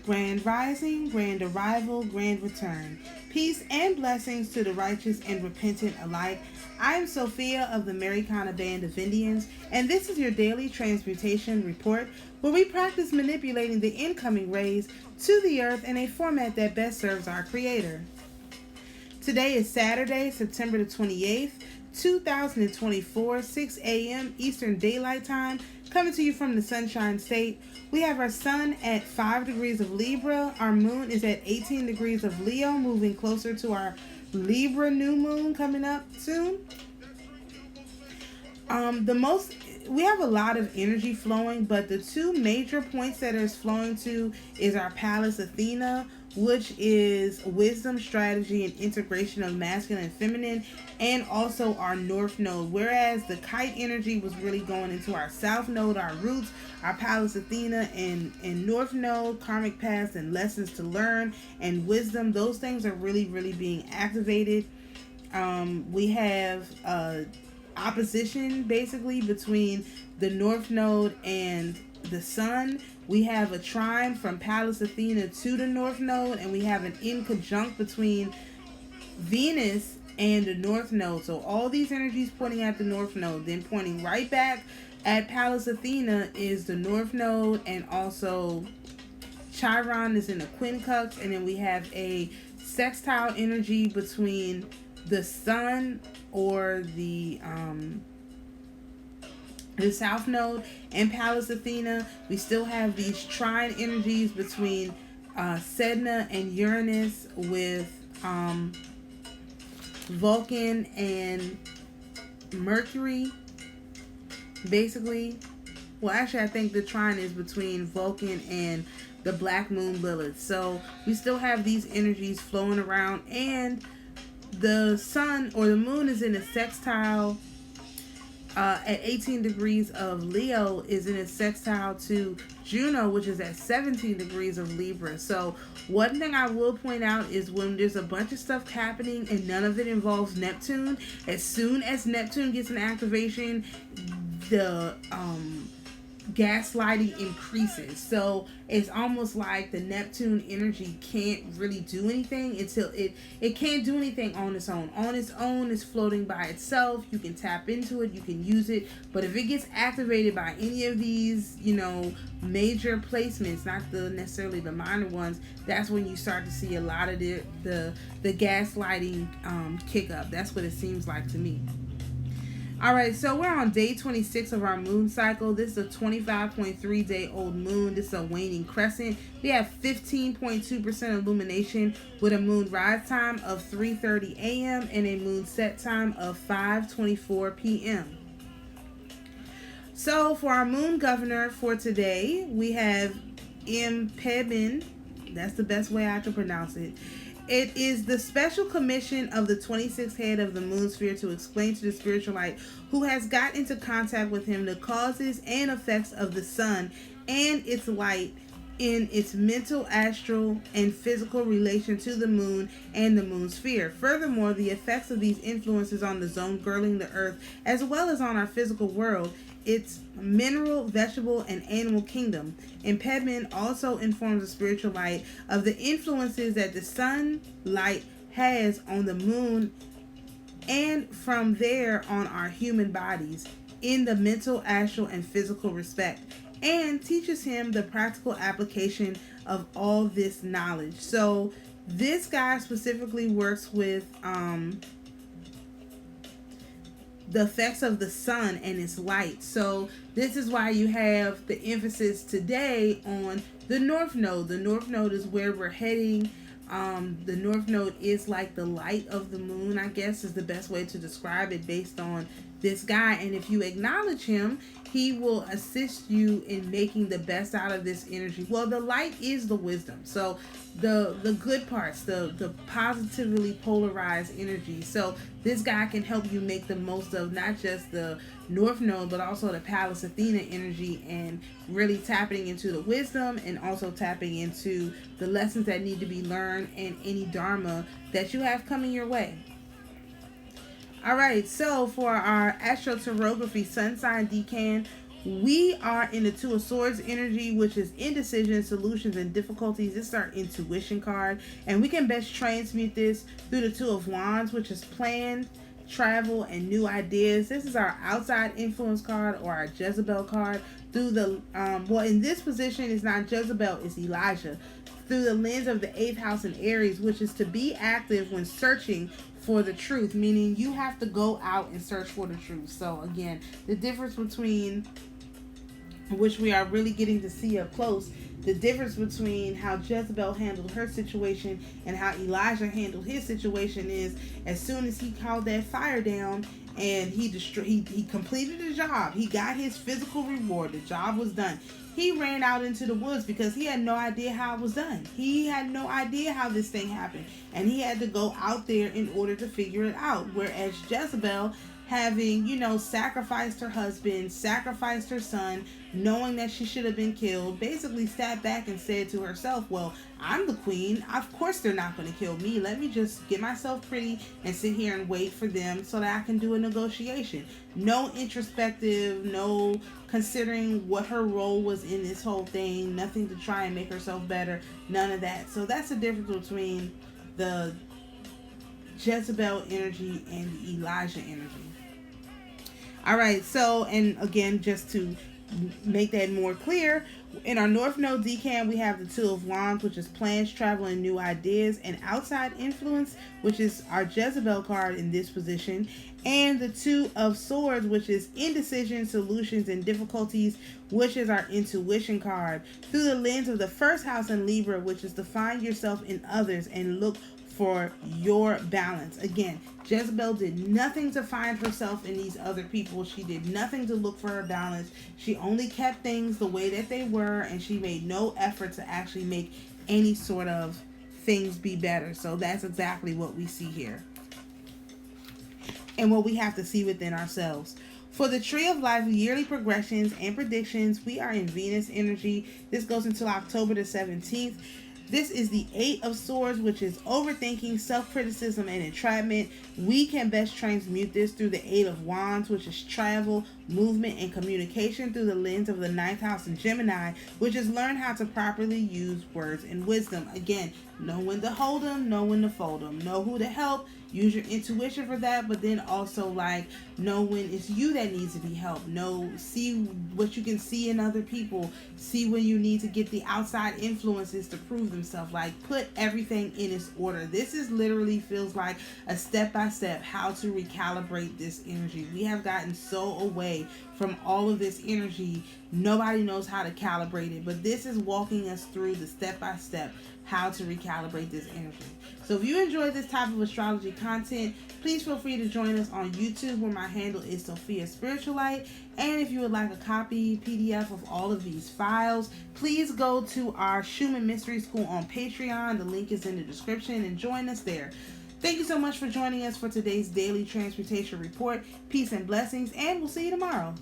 Grand rising, grand arrival, grand return. Peace and blessings to the righteous and repentant alike. I am Sophia of the Americana Band of Indians, and this is your daily transmutation report where we practice manipulating the incoming rays to the earth in a format that best serves our Creator. Today is Saturday, September the 28th, 2024, 6 a.m. Eastern Daylight Time, coming to you from the Sunshine State. We have our sun at 5 degrees of Libra. Our moon is at 18 degrees of Leo, moving closer to our Libra new moon coming up soon. We have a lot of energy flowing, but the two major points that it's flowing to is our Pallas Athena, which is wisdom, strategy, and integration of masculine and feminine, and also our north node. Whereas the kite energy was really going into our south node, our roots, our Pallas Athena and north node, karmic past and lessons to learn, and wisdom. Those things are really, really being activated. We have opposition basically between the north node and the sun. We have a trine from Pallas Athena to the north node, and we have an inconjunct between Venus and the north node. So all these energies pointing at the north node, then pointing right back at Pallas Athena is the north node, and also Chiron is in the quincunx, and then we have a sextile energy between the sun or the south node and Pallas Athena. We still have these trine energies between Sedna and Uranus with Vulcan and Mercury. Basically, well, actually, I think the trine is between Vulcan and the Black Moon Lilith. So we still have these energies flowing around, and the sun or the moon is in a sextile at 18 degrees of Leo, is in a sextile to Juno, which is at 17 degrees of Libra. So one thing I will point out is when there's a bunch of stuff happening and none of it involves Neptune, as soon as Neptune gets an activation, the gaslighting increases. So it's almost like the Neptune energy can't really do anything until it can't do anything on its own. On its own, it's floating by itself. You can tap into it, you can use it, but if it gets activated by any of these, major placements, not necessarily the minor ones, that's when you start to see a lot of the gaslighting kick up. That's what it seems like to me. Alright, so we're on day 26 of our moon cycle. This is a 25.3 day old moon. This is a waning crescent. We have 15.2% illumination with a moon rise time of 3:30 a.m. and a moon set time of 5:24 p.m. So for our moon governor for today, we have Impebin. That's the best way I can pronounce it. It is the special commission of the 26th head of the moon sphere to explain to the spiritualite who has got into contact with him the causes and effects of the sun and its light in its mental, astral, and physical relation to the moon and the moon sphere. Furthermore, the effects of these influences on the zone girdling the earth, as well as on our physical world, its mineral, vegetable, and animal kingdom. Impediment also informs the spiritual light of the influences that the sunlight has on the moon, and from there on our human bodies in the mental, astral, and physical respect, and teaches him the practical application of all this knowledge. So this guy specifically works with the effects of the sun and its light. So this is why you have the emphasis today on the north node. The north node is where we're heading. The north node is like the light of the moon, I guess is the best way to describe it based on this guy. And if you acknowledge him, he will assist you in making the best out of this energy. Well, the light is the wisdom. So the good parts, the positively polarized energy. So this guy can help you make the most of not just the north node, but also the Pallas Athena energy, and really tapping into the wisdom and also tapping into the lessons that need to be learned and any dharma that you have coming your way. Alright, so for our astrotarography sun sign decan, We are in the Two of Swords energy, which is indecision, solutions, and difficulties. This is our intuition card, and we can best transmute this through the Two of Wands, which is plan, travel, and new ideas. This is our outside influence card, or our Jezebel card. Through the well, in this position, it's not Jezebel, it's Elijah. Through the lens of the 8th house in Aries, which is to be active when searching for the truth, meaning you have to go out and search for the truth. So again, the difference between, which we are really getting to see up close, the difference between how Jezebel handled her situation and how Elijah handled his situation is, as soon as he called that fire down and he completed the job, he got his physical reward, the job was done, he ran out into the woods because he had no idea how it was done. He had no idea how this thing happened, and he had to go out there in order to figure it out. Whereas Jezebel, having, sacrificed her husband, sacrificed her son, knowing that she should have been killed, basically sat back and said to herself, well, I'm the queen. Of course they're not going to kill me. Let me just get myself pretty and sit here and wait for them so that I can do a negotiation. No introspective, no considering what her role was in this whole thing, nothing to try and make herself better, none of that. So that's the difference between the Jezebel energy and the Elijah energy. All right, so, and again, just to make that more clear, in our North Node decan, we have the Two of Wands, which is plans, travel, and new ideas, and outside influence, which is our Jezebel card in this position, and the Two of Swords, which is indecision, solutions, and difficulties, which is our intuition card, through the lens of the first house in Libra, which is to find yourself in others and look for your balance. Again, Jezebel did nothing to find herself in these other people. She did nothing to look for her balance. She only kept things the way that they were, and she made no effort to actually make any sort of things be better. So that's exactly what we see here, and what we have to see within ourselves. For the Tree of Life yearly progressions and predictions, we are in Venus energy. This goes until October the 17th. This is the Eight of Swords, which is overthinking, self-criticism, and entrapment. We can best transmute this through the Eight of Wands, which is travel, movement, and communication, through the lens of the 9th house in Gemini, which is learn how to properly use words and wisdom. Again, know when to hold them, know when to fold them, know who to help, use your intuition for that, but then also know when it's you that needs to be helped. See what you can see in other people, see when you need to get the outside influences to prove themselves. Put everything in its order. This is literally feels like a step-by-step how to recalibrate this energy. We have gotten so away from all of this energy, nobody knows how to calibrate it, but this is walking us through the step-by-step how to recalibrate this energy. So if you enjoyed this type of astrology content, please feel free to join us on YouTube, where my handle is Sophia Spiritualite. And if you would like a copy, PDF of all of these files, please go to our Schumann Mystery School on Patreon. The link is in the description, and join us there. Thank you so much for joining us for today's daily transmutation report. Peace and blessings, and we'll see you tomorrow.